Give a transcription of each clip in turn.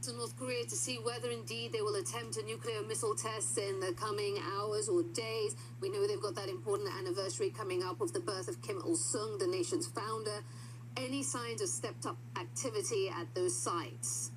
to North Korea to see whether indeed they will attempt a nuclear missile test in the coming hours or days. We know they've got that important anniversary coming up of the birth of Kim Il-sung, the nation's founder. Any signs of stepped up activity at those sites?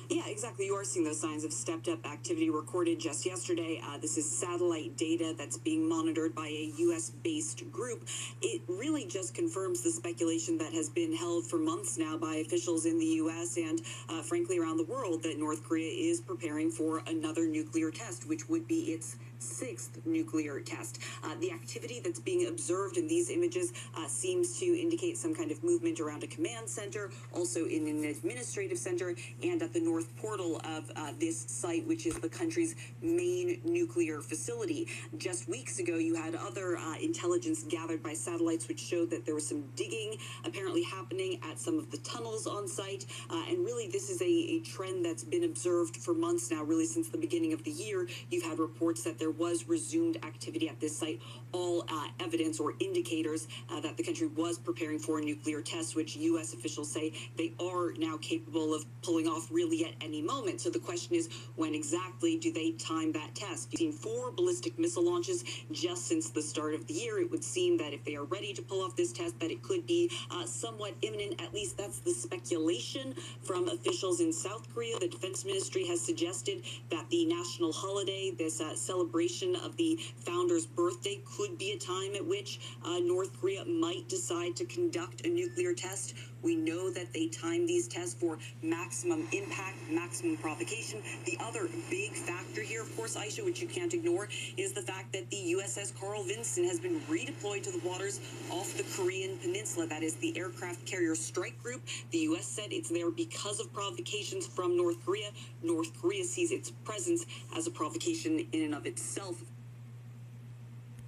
Yeah, exactly. You are seeing those signs of stepped-up activity recorded just yesterday. This is satellite data that's being monitored by a U.S.-based group. It really just confirms the speculation that has been held for months now by officials in the U.S. and, frankly, around the world, that North Korea is preparing for another nuclear test, which would be its sixth nuclear test. The activity that's being observed in these images seems to indicate some kind of movement around a command center, also in an administrative center, and at the north portal of this site, which is the country's main nuclear facility. Just weeks ago, you had other intelligence gathered by satellites which showed that there was some digging apparently happening at some of the tunnels on site. And really, this is a trend that's been observed for months now, really since the beginning of the year. You've had reports that there was resumed activity at this site, all evidence or indicators that the country was preparing for a nuclear test, which U.S. officials say they are now capable of pulling off really at any moment. So the question is, when exactly do they time that test? You've seen 4 ballistic missile launches just since the start of the year. It would seem that if they are ready to pull off this test, that it could be somewhat imminent. At least that's the speculation from officials in South Korea. The Defense Ministry has suggested that the national holiday, this celebration of the founder's birthday, could be a time at which North Korea might decide to conduct a nuclear test. We know that they time these tests for maximum impact, maximum provocation. The other big factor here, of course, Aisha, which you can't ignore, is the fact that the USS Carl Vinson has been redeployed to the waters off the Korean peninsula. That is the aircraft carrier strike group. The U.S. said it's there because of provocations from North Korea. North Korea sees its presence as a provocation in and of itself.